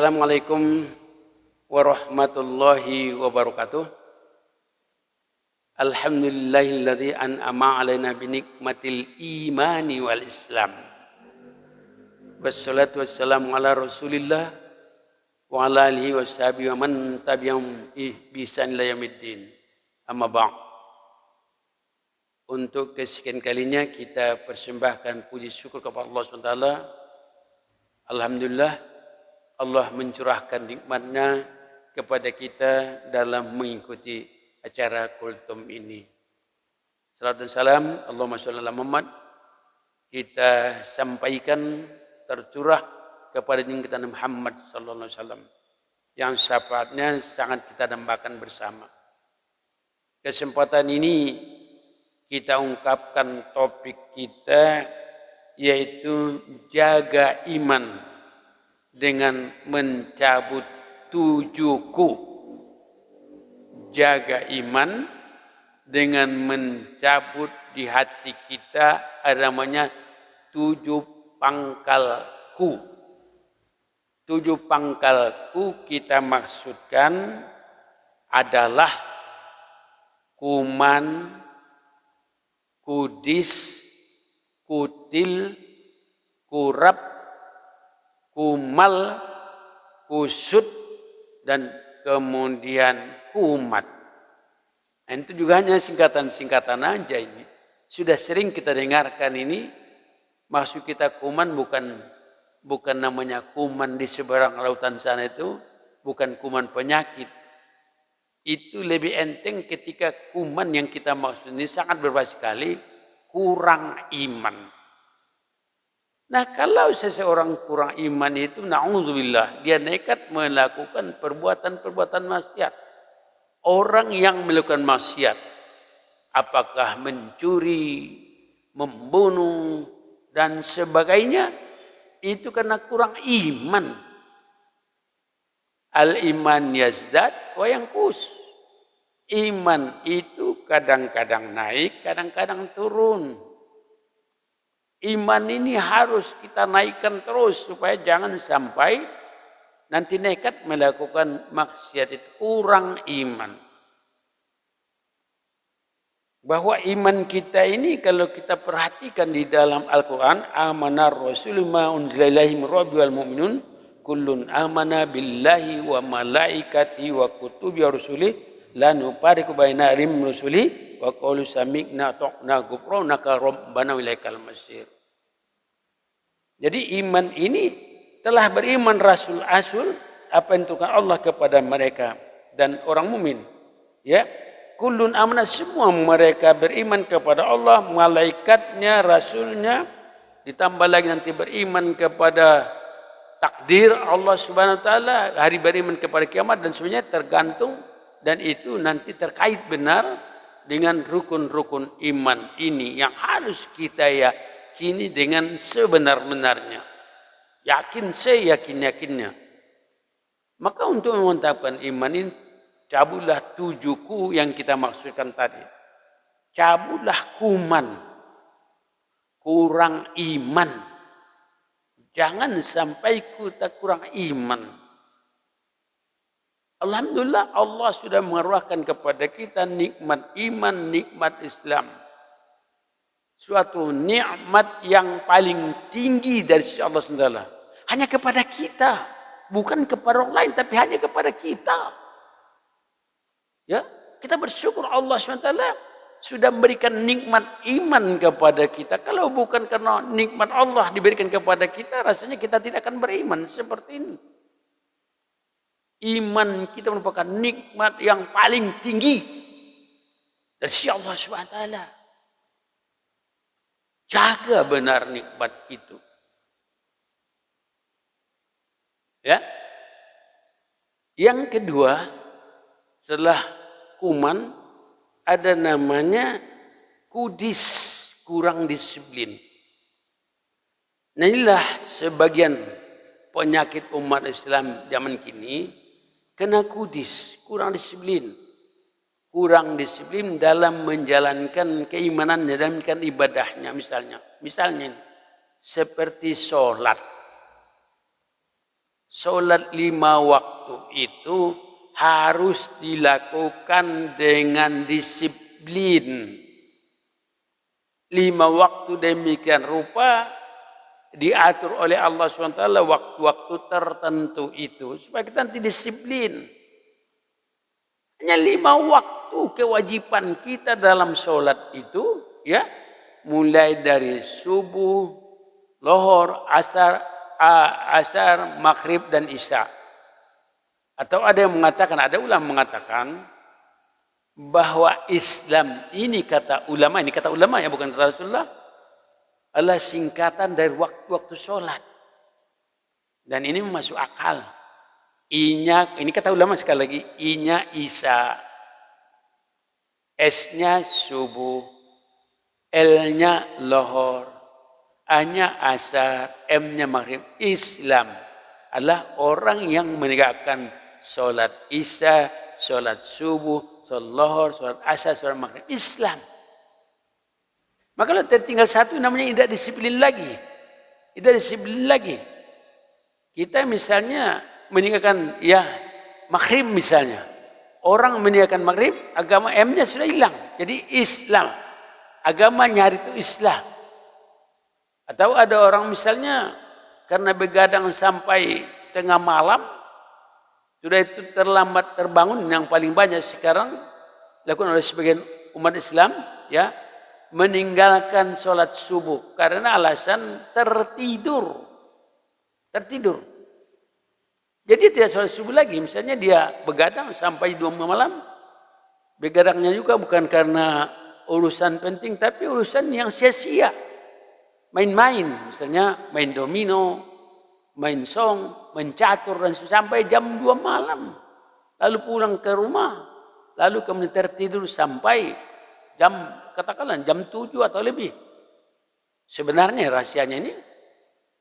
Assalamualaikum warahmatullahi wabarakatuh. Alhamdulillahilladzi an'ama alaina binikmatil imani wal islam. Wassalatu wassalamu ala rasulillah wa ala alihi washabihi wa man tabi'ahum ihbisan ila yaumiddin. Amma ba'd. Untuk kesekian kalinya kita persembahkan puji syukur kepada Allah SWT. Alhamdulillah Allah mencurahkan nikmatnya kepada kita dalam mengikuti acara Kultum ini. Salam dan salam Allahumma sholli ala Muhammad kita sampaikan tercurah kepada kita Muhammad sallallahu alaihi wasallam yang syafaatnya sangat kita dambakan bersama. Kesempatan ini kita ungkapkan topik kita yaitu jaga iman dengan mencabut 7 ku. Jaga iman dengan mencabut di hati kita namanya 7 pangkal ku. 7 pangkal ku kita maksudkan adalah kuman, kudis, kutil, kurap, kumal, kusut, dan kemudian kumat. Nah, itu juga hanya singkatan-singkatan aja ini. Sudah sering kita dengarkan ini. Maksud kita kuman bukan namanya kuman di seberang lautan sana itu. Bukan kuman penyakit. Itu lebih enteng ketika kuman yang kita maksud ini sangat berbahaya sekali. Kurang iman. Nah, kalau seseorang kurang iman itu, na'udzubillah, dia nekat melakukan perbuatan-perbuatan maksiat. Orang yang melakukan maksiat, apakah mencuri, membunuh, dan sebagainya, itu karena kurang iman. Al-iman yazdad wa yanqus. Iman itu kadang-kadang naik, kadang-kadang turun. Iman ini harus kita naikkan terus supaya jangan sampai nanti nekat melakukan maksiat itu kurang iman. Bahwa iman kita ini kalau kita perhatikan di dalam Al-Quran, amanar rasul ma unzila ilaihim rabbi wal mu'minun kullun amana billahi wa malaikati wa kutubi wa rusuli la nufariqu baina ahadin min rusuli wa qalu sami'na ta'na ghufranaka rabbana wa ilaikal masir. Jadi iman ini telah beriman rasul-rasul apa yang ditentukan Allah kepada mereka dan orang mukmin. Ya, kullun amana, semua mereka beriman kepada Allah, malaikatnya, rasulnya, ditambah lagi nanti beriman kepada takdir Allah Subhanahu wa taala, hari beriman kepada kiamat dan semuanya tergantung dan itu nanti terkait benar dengan rukun-rukun iman ini yang harus kita yakini dengan sebenar-benarnya. Yakin seyakin-yakinnya. Maka untuk memantapkan iman ini, cabutlah 7 ku yang kita maksudkan tadi. Cabutlah kuman, kurang iman. Jangan sampai kita kurang iman. Alhamdulillah Allah sudah mengarahkan kepada kita nikmat iman, nikmat Islam. Suatu nikmat yang paling tinggi dari sisi Allah SWT. Hanya kepada kita. Bukan kepada orang lain, tapi hanya kepada kita. Ya, kita bersyukur Allah SWT sudah memberikan nikmat iman kepada kita. Kalau bukan karena nikmat Allah diberikan kepada kita, rasanya kita tidak akan beriman seperti ini. Iman kita merupakan nikmat yang paling tinggi dari sisi Allah SWT. Jaga benar nikmat itu. Ya. Yang kedua, setelah kuman, ada namanya kudis, kurang disiplin. Nah, inilah sebagian penyakit umat Islam zaman kini, kena kudis, kurang disiplin. Kurang disiplin dalam menjalankan keimanannya dan menjalankan ibadahnya misalnya seperti sholat. Sholat 5 waktu itu harus dilakukan dengan disiplin. 5 waktu demikian rupa diatur oleh Allah SWT waktu-waktu tertentu itu supaya kita nanti disiplin. Hanya 5 waktu kewajiban kita dalam sholat itu, ya, mulai dari subuh, lohor, asar, maghrib dan isya. Atau ada yang mengatakan, ada ulama mengatakan bahwa Islam ini kata ulama ya bukan kata Rasulullah, adalah singkatan dari waktu-waktu sholat. Dan ini masuk akal. I-nya, ini kata ulama sekali lagi, I-nya isya, S-nya subuh, L-nya lohor, A-nya asar, M-nya maghrib. Islam adalah orang yang menegakkan sholat isya, sholat subuh, sholat lohor, sholat asar, sholat maghrib. Islam. Maka kalau tertinggal satu namanya tidak disiplin lagi. Tidak disiplin lagi. Kita misalnya meninggalkan ya maghrib misalnya. Orang meninggalkan maghrib, agama M-nya sudah hilang. Jadi Islam. Agama nyari itu Islam. Atau ada orang misalnya karena begadang sampai tengah malam, sudah itu terlambat terbangun. Yang paling banyak sekarang dilakukan oleh sebagian umat Islam, ya, meninggalkan sholat subuh karena alasan tertidur. Jadi tidak sholat subuh lagi. Misalnya dia begadang sampai 2 malam. Begadangnya juga bukan karena urusan penting, tapi urusan yang sia-sia. Main-main, misalnya main domino, main song, main catur, dan sampai jam 2 malam. Lalu pulang ke rumah, lalu kemudian tertidur sampai katakanlah jam 7 atau lebih. Sebenarnya rahasianya ini,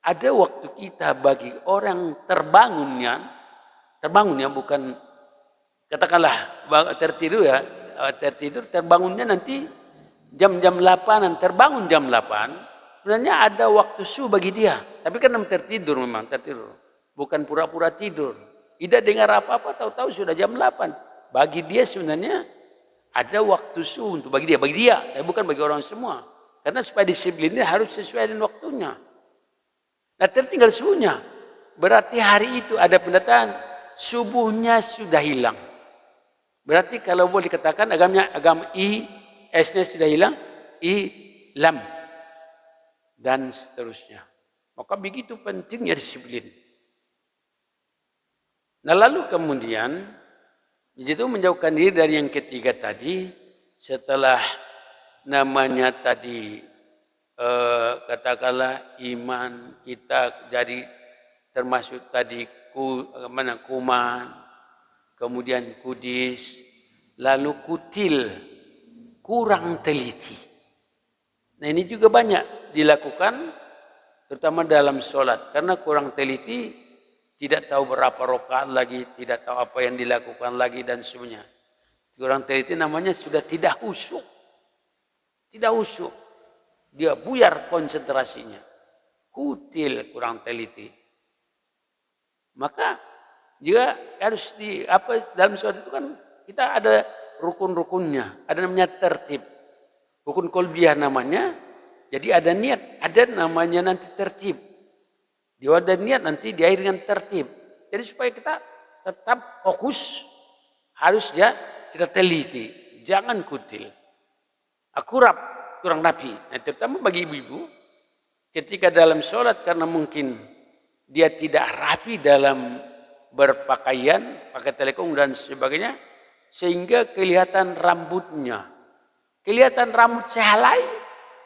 ada waktu kita bagi orang terbangunnya bukan katakanlah tertidur terbangunnya nanti jam-jam 8-an, terbangun jam 8, sebenarnya ada waktu subuh bagi dia. Tapi kan tertidur, bukan pura-pura tidur. Tidak dengar apa-apa, tahu-tahu sudah jam 8. Bagi dia sebenarnya ada waktu subuh untuk bagi dia, bukan bagi orang semua. Karena supaya disiplinnya harus sesuai dengan waktunya. Nah, tertinggal subuhnya, berarti hari itu ada pendataan subuhnya sudah hilang. Berarti kalau boleh dikatakan agama I, S-nya sudah hilang, I, lam, dan seterusnya. Maka begitu pentingnya disiplin. Nah lalu kemudian, itu menjauhkan diri dari yang ketiga tadi, setelah namanya tadi, katakanlah iman kita jadi termasuk tadi kuman, kemudian kudis, lalu kutil, kurang teliti. Nah ini juga banyak dilakukan terutama dalam sholat, karena kurang teliti, tidak tahu berapa rakaat lagi, tidak tahu apa yang dilakukan lagi dan semuanya. Kurang teliti namanya sudah tidak khusyuk. Tidak khusyuk. Dia buyar konsentrasinya. Kutil, kurang teliti. Maka juga harus dalam sholat itu kan kita ada rukun-rukunnya, ada namanya tertib. Rukun kolbiyah namanya. Jadi ada niat, ada namanya nanti tertib. Dia ada niat nanti diakhiri dengan tertib. Jadi supaya kita tetap fokus, harus kita teliti, jangan kutil. Akurab, kurang rapi. Nah, terutama bagi ibu-ibu, ketika dalam sholat karena mungkin dia tidak rapi dalam berpakaian, pakai telekung dan sebagainya, sehingga kelihatan rambutnya. Kelihatan rambut sehelai,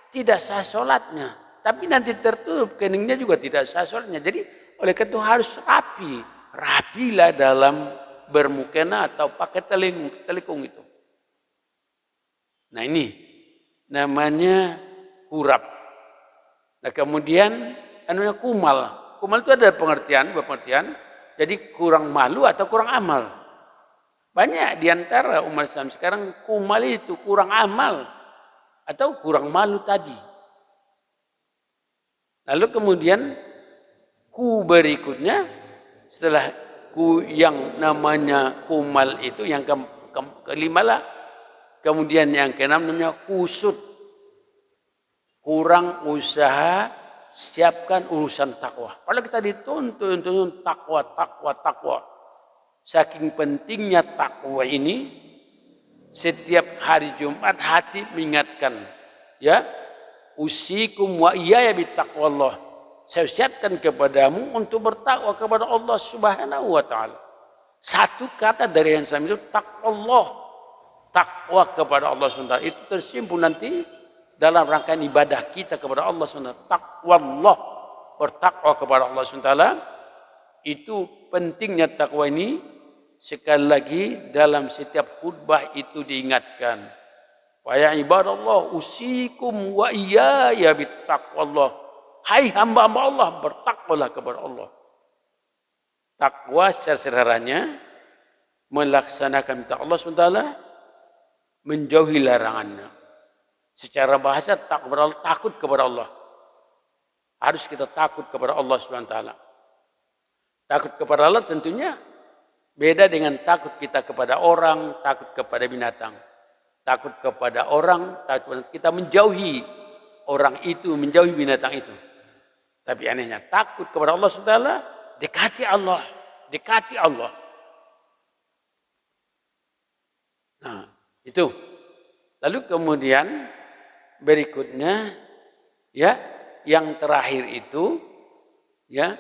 tidak sah sholatnya. Tapi nanti tertutup, keningnya juga tidak sah sholatnya. Jadi oleh karena itu harus rapi. Rapilah dalam bermukena atau pakai telekung itu. Nah ini namanya kurab. Nah kemudian namanya kumal. Kumal itu ada pengertian. Jadi kurang malu atau kurang amal. Banyak diantara umat Islam sekarang kumal itu kurang amal atau kurang malu tadi. Lalu kemudian ku berikutnya Setelah yang namanya kumal itu yang kelima lah. Kemudian yang keenam namanya kusut. Kurang usaha siapkan urusan takwa. Kalau kita dituntut takwa. Saking pentingnya takwa ini, setiap hari Jumat hati mengingatkan, ya, usikum wa iyaya bittaqwallah. Saya usiatkan kepadamu untuk bertakwa kepada Allah Subhanahu wa taala. Satu kata dari yang saya itu taqwallah. Takwa kepada Allah SWT itu tersimpul nanti dalam rangkaian ibadah kita kepada Allah SWT. Taqwallah, bertakwa kepada Allah SWT. Itu pentingnya takwa ini. Sekali lagi dalam setiap khutbah itu diingatkan. Wa ya ibadallah usikum wa iyaya bittaqwallah. Hai hamba-hamba Allah, bertakwalah kepada Allah. Takwa secara sederhananya melaksanakan perintah Allah SWT, menjauhi larangannya. Secara bahasa takut kepada Allah. Harus kita takut kepada Allah SWT. Takut kepada Allah tentunya beda dengan takut kita kepada orang, takut kepada binatang. Takut kepada orang, takut kita menjauhi orang itu, menjauhi binatang itu. Tapi anehnya takut kepada Allah SWT, dekati Allah, dekati Allah. Nah, itu. Lalu kemudian berikutnya, ya, yang terakhir itu, ya,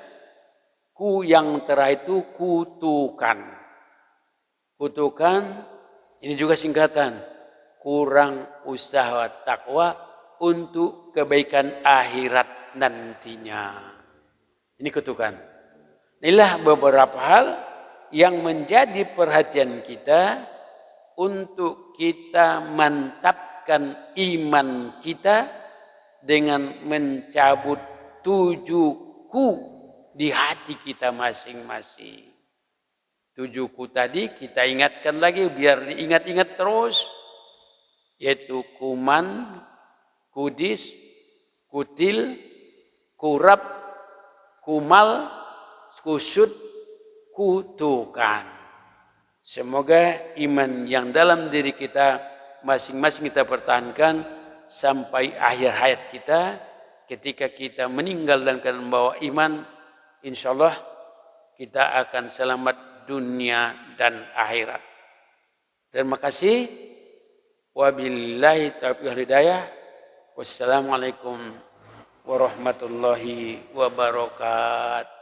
yang terakhir itu kutukan. Kutukan ini juga singkatan. Kurang usaha takwa untuk kebaikan akhirat nantinya. Ini kutukan. Inilah beberapa hal yang menjadi perhatian kita untuk kita mantapkan iman kita dengan mencabut 7 ku di hati kita masing-masing. 7 ku tadi kita ingatkan lagi biar diingat-ingat terus, yaitu kuman, kudis, kutil, kurab, kumal, kusut, kutukan. Semoga iman yang dalam diri kita masing-masing kita pertahankan sampai akhir hayat kita. Ketika kita meninggal dan keadaan membawa iman, insyaallah kita akan selamat dunia dan akhirat. Terima kasih. Wabillahi taufiq wal hidayah. Wassalamualaikum warahmatullahi wabarakatuh.